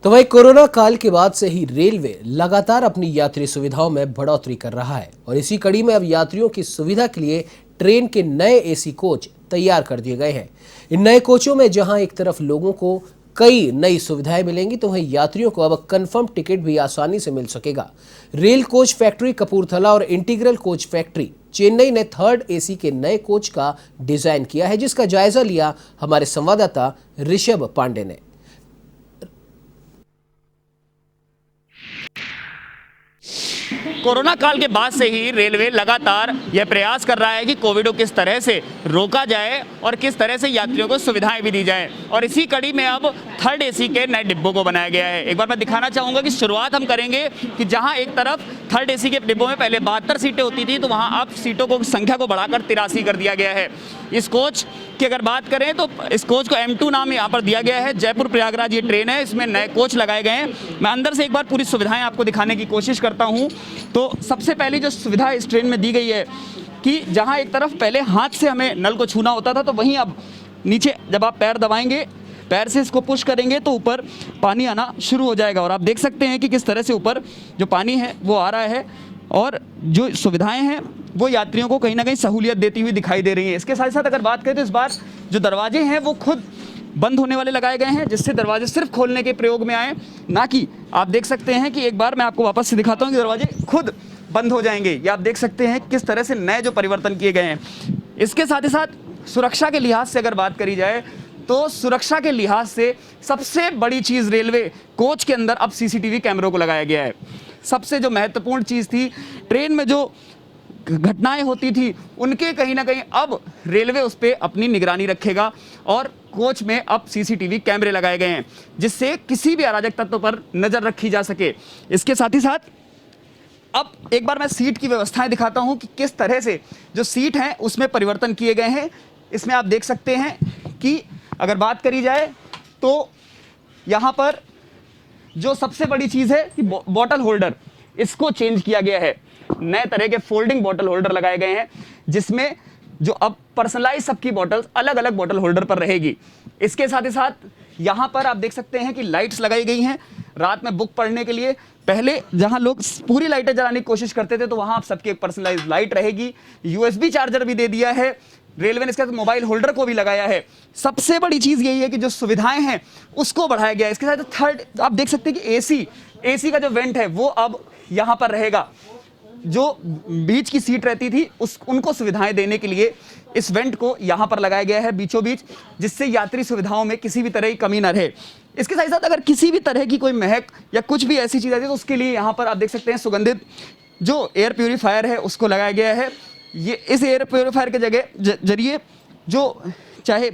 तो वही कोरोना काल के बाद से ही रेलवे लगातार अपनी यात्री सुविधाओं में बढ़ोतरी कर रहा है और इसी कड़ी में अब यात्रियों की सुविधा के लिए ट्रेन के नए एसी कोच तैयार कर दिए गए हैं। इन नए कोचों में जहां एक तरफ लोगों को कई नई सुविधाएं मिलेंगी तो वहीं यात्रियों को अब कंफर्म टिकट भी आसानी से मिल सकेगा। रेल कोच फैक्ट्री कपूरथला और इंटीग्रल कोच फैक्ट्री चेन्नई ने थर्ड एसी के नए कोच का डिजाइन किया है, जिसका जायजा लिया हमारे संवाददाता ऋषभ पांडे ने। कोरोना काल के बाद से ही रेलवे लगातार यह प्रयास कर रहा है कि कोविड को किस तरह से रोका जाए और किस तरह से यात्रियों को सुविधाएं भी दी जाएं, और इसी कड़ी में अब थर्ड एसी के नए डिब्बों को बनाया गया है। एक बार मैं दिखाना चाहूँगा कि शुरुआत हम करेंगे कि जहां एक तरफ थर्ड एसी के डिब्बों में पहले 72 सीटें होती थी, तो वहां अब सीटों को संख्या को बढ़ाकर 83 कर दिया गया है। इस कोच की अगर बात करें तो इस कोच को M2 नाम यहाँ पर दिया गया है। जयपुर प्रयागराज ये ट्रेन है, इसमें नए कोच लगाए गए हैं। मैं अंदर से एक बार पूरी सुविधाएं आपको दिखाने की कोशिश करता हूँ। तो सबसे पहली जो सुविधा इस ट्रेन में दी गई है कि जहाँ एक तरफ पहले हाथ से हमें नल को छूना होता था, तो वहीं अब नीचे जब आप पैर दबाएंगे, पैर से इसको पुश करेंगे तो ऊपर पानी आना शुरू हो जाएगा। और आप देख सकते हैं कि किस तरह से ऊपर जो पानी है वो आ रहा है, और जो सुविधाएं हैं वो यात्रियों को कहीं ना कहीं सहूलियत देती हुई दिखाई दे रही है। इसके साथ साथ अगर बात करें तो इस बार जो दरवाजे हैं वो खुद बंद होने वाले लगाए गए हैं, जिससे दरवाजे सिर्फ खोलने के प्रयोग में आए, ना कि आप देख सकते हैं कि एक बार मैं आपको वापस से दिखाता हूं कि दरवाजे खुद बंद हो जाएंगे। ये आप देख सकते हैं किस तरह से नए जो परिवर्तन किए गए हैं। इसके साथ ही साथ सुरक्षा के लिहाज से अगर बात करी जाए तो सुरक्षा के लिहाज से सबसे बड़ी चीज़ रेलवे कोच के अंदर अब CCTV कैमरों को लगाया गया है। सबसे जो महत्वपूर्ण चीज़ थी, ट्रेन में जो घटनाएं होती थी उनके कहीं ना कहीं अब रेलवे उस पर अपनी निगरानी रखेगा, और कोच में अब CCTV कैमरे लगाए गए हैं, जिससे किसी भी अराजक तत्व पर नज़र रखी जा सके। इसके साथ ही साथ अब एक बार मैं सीट की व्यवस्थाएं दिखाता हूं कि किस तरह से जो सीट हैं उसमें परिवर्तन किए गए हैं। इसमें आप देख सकते हैं कि अगर बात करी जाए तो यहाँ पर जो सबसे बड़ी चीज़ है कि बॉटल होल्डर, इसको चेंज किया गया है। नए तरह के फोल्डिंग बॉटल होल्डर लगाए गए हैं, जिसमें जो अब पर्सनलाइज सबकी बॉटल्स अलग अलग बॉटल होल्डर पर रहेगी। इसके साथ ही साथ यहाँ पर आप देख सकते हैं कि लाइट्स लगाई गई हैं रात में बुक पढ़ने के लिए। पहले जहाँ लोग पूरी लाइटें जलाने की कोशिश करते थे, तो वहाँ आप सबकी एक पर्सनलाइज लाइट रहेगी। USB चार्जर भी दे दिया है रेलवे ने, इसके साथ मोबाइल होल्डर को भी लगाया है। सबसे बड़ी चीज़ यही है कि जो सुविधाएं हैं उसको बढ़ाया गया है। इसके साथ थर्ड आप देख सकते हैं कि AC का जो वेंट है वो अब यहाँ पर रहेगा। जो बीच की सीट रहती थी उनको सुविधाएं देने के लिए इस वेंट को यहाँ पर लगाया गया है बीचों बीच, जिससे यात्री सुविधाओं में किसी भी तरह की कमी न रहे। इसके साथ साथ अगर किसी भी तरह की कोई महक या कुछ भी ऐसी चीज़ आती है तो उसके लिए यहाँ पर आप देख सकते हैं सुगंधित जो एयर प्यूरीफायर है उसको लगाया गया है। ये इस एयर प्यूरीफायर के जरिए जो चाहे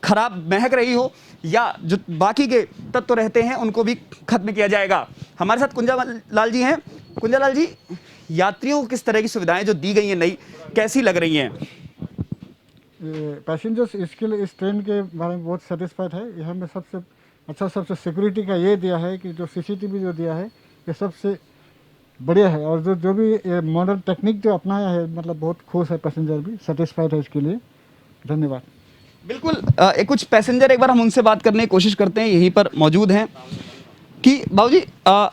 खराब महक रही हो या जो बाकी के तत्व रहते हैं उनको भी खत्म किया जाएगा। हमारे साथ कुंजालाल जी हैं। कुंजालाल जी, यात्रियों को किस तरह की सुविधाएं जो दी गई हैं नई, कैसी लग रही हैं? पैसेंजर्स इसके लिए इस ट्रेन के बारे में बहुत सेटिस्फाइड है। यहाँ में सबसे अच्छा सबसे सिक्योरिटी का ये दिया है कि जो CCTV जो दिया है ये सबसे बढ़िया है, और जो भी मॉडर्न टेक्निक जो अपनाया है, मतलब बहुत खुश है, पैसेंजर भी सेटिस्फाइड है इसके लिए। धन्यवाद। बिल्कुल, कुछ पैसेंजर एक बार हम उनसे बात करने की कोशिश करते हैं, यहीं पर मौजूद हैं। कि बाबूजी,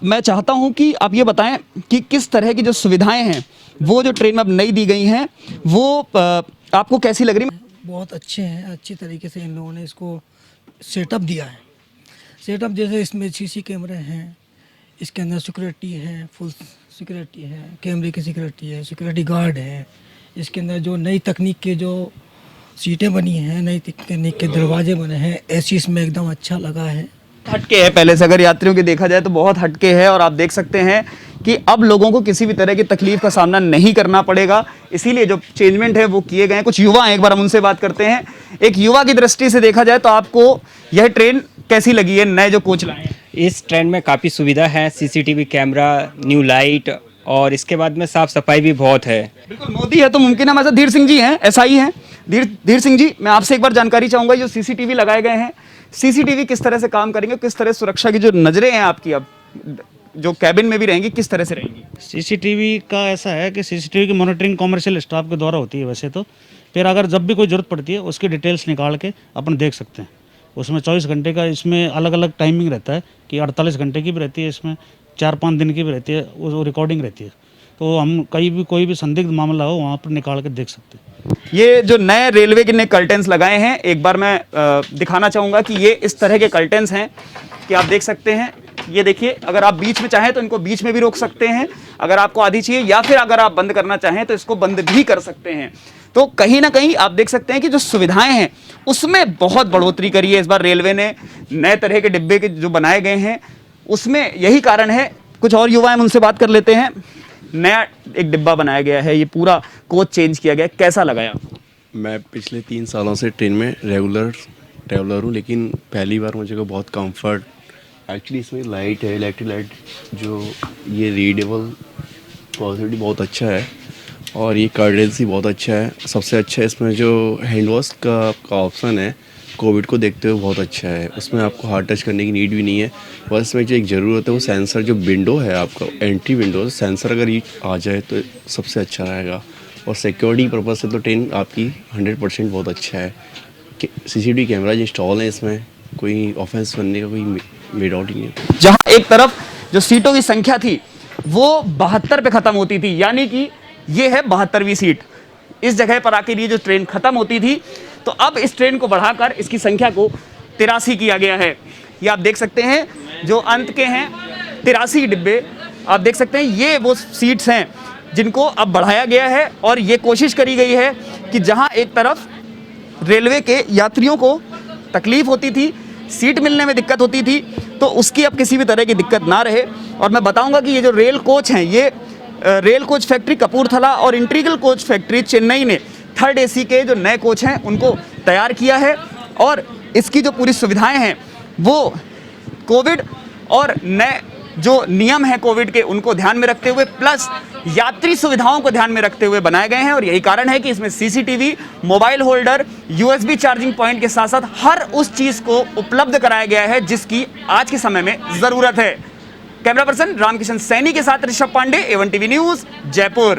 मैं चाहता हूं कि आप ये बताएं कि किस तरह की जो सुविधाएं हैं वो जो ट्रेन में अब नई दी गई हैं वो आपको कैसी लग रही? बहुत अच्छे हैं, अच्छी तरीके से इन लोगों ने इसको सेटअप दिया है। सेटअप जैसे इसमें CC कैमरे हैं, इसके अंदर सिक्योरिटी है, फुल सिक्योरिटी है, कैमरे की सिक्योरिटी है, सिक्योरिटी गार्ड है। इसके अंदर जो नई तकनीक के जो सीटें बनी हैं, नई तकनीक के दरवाजे बने हैं, AC इसमें एकदम अच्छा लगा है। हटके है पहले से, अगर यात्रियों की देखा जाए तो बहुत हटके है, और आप देख सकते हैं कि अब लोगों को किसी भी तरह की तकलीफ का सामना नहीं करना पड़ेगा, इसीलिए जो चेंजमेंट है वो किए गए हैं। कुछ युवा हैं, एक बार हम उनसे बात करते हैं। एक युवा की दृष्टि से देखा जाए तो आपको यह ट्रेन कैसी लगी है, नए जो कोच लाए हैं? इस ट्रेन में काफ़ी सुविधा है, CCTV कैमरा, न्यू लाइट, और इसके बाद में साफ सफाई भी बहुत है। बिल्कुल, मोदी है तो मुमकिन है। हमारे साथ धीर सिंह जी हैं, SI हैं। धीर सिंह जी, मैं आपसे एक बार जानकारी चाहूँगा, जो CCTV लगाए गए हैं, CCTV किस तरह से काम करेंगे, किस तरह सुरक्षा की जो नज़रें हैं आपकी अब जो कैबिन में भी रहेंगी, किस तरह से रहेंगी? CCTV का ऐसा है कि CCTV की मॉनिटरिंग कॉमर्शियल स्टाफ के द्वारा होती है वैसे तो, फिर अगर जब भी कोई ज़रूरत पड़ती है उसकी डिटेल्स निकाल के अपन देख सकते हैं। उसमें 24 घंटे का इसमें अलग अलग टाइमिंग रहता है कि 48 घंटे की भी रहती है, इसमें 4-5 दिन की भी रहती है, वो रिकॉर्डिंग रहती है। तो हम कहीं भी कोई भी संदिग्ध मामला हो वहाँ पर निकाल के देख सकते हैं। ये जो नए रेलवे के नए कर्टेंस लगाए हैं, एक बार मैं दिखाना चाहूँगा कि ये इस तरह के कर्टेंस हैं कि आप देख सकते हैं। ये देखिए, अगर आप बीच में चाहें तो इनको बीच में भी रोक सकते हैं, अगर आपको आधी चाहिए, या फिर अगर आप बंद करना चाहें तो इसको बंद भी कर सकते हैं। तो कहीं ना कहीं आप देख सकते हैं कि जो सुविधाएं हैं उसमें बहुत बढ़ोतरी करी है इस बार रेलवे ने। नए तरह के डिब्बे के जो बनाए गए हैं उसमें यही कारण है। कुछ और युवा हैं, उनसे बात कर लेते हैं। नया एक डिब्बा बनाया गया है, ये पूरा कोच चेंज किया गया है, कैसा लगा आपको? मैं पिछले 3 सालों से ट्रेन में रेगुलर ट्रैवलर हूँ, लेकिन पहली बार मुझे को बहुत कंफर्ट। एक्चुअली इसमें लाइट है, इलेक्ट्रिक लाइट, जो ये रीडेबल क्वालिटी बहुत अच्छा है और ये कार्डेंसी बहुत अच्छा है। सबसे अच्छा है इसमें जो हैंड वॉश का ऑप्शन है, कोविड को देखते हुए बहुत अच्छा है। उसमें आपको हाथ टच करने की नीड भी नहीं है। बस इसमें जो एक ज़रूरत है वो सेंसर, जो विंडो है आपका एंट्री विंडो, सेंसर अगर ये आ जाए तो सबसे अच्छा रहेगा। और सिक्योरिटी पर्पज़ से तो ट्रेन आपकी 100% बहुत अच्छा है। CCTV कैमरा इंस्टॉल है इसमें, कोई ऑफेंस बनने का कोई डाउट ही नहीं है। जहां एक तरफ जो सीटों की संख्या थी वो 72 पे खत्म होती थी, यानी कि ये है 72वीं सीट। इस जगह पर आके ये जो ट्रेन खत्म होती थी, तो अब इस ट्रेन को बढ़ाकर इसकी संख्या को 83 किया गया है। ये आप देख सकते हैं, जो अंत के हैं 83 डिब्बे आप देख सकते हैं। ये वो सीट्स हैं जिनको अब बढ़ाया गया है और ये कोशिश करी गई है कि जहां एक तरफ रेलवे के यात्रियों को तकलीफ होती थी, सीट मिलने में दिक्कत होती थी, तो उसकी अब किसी भी तरह की दिक्कत ना रहे। और मैं बताऊंगा कि ये जो रेल कोच हैं, ये रेल कोच फैक्ट्री कपूरथला और इंटीग्रल कोच फैक्ट्री चेन्नई ने 3rd AC के जो नए कोच हैं उनको तैयार किया है। और इसकी जो पूरी सुविधाएं हैं वो कोविड और नए जो नियम हैं कोविड के उनको ध्यान में रखते हुए, प्लस यात्री सुविधाओं को ध्यान में रखते हुए बनाए गए हैं। और यही कारण है कि इसमें CCTV, mobile holder, USB charging point के साथ साथ हर उस चीज़ को उपलब्ध कराया गया है जिसकी आज के समय में ज़रूरत है। कैमरा पर्सन रामकिशन सैनी के साथ Rishabh Pandey, A1 TV news, Jaipur.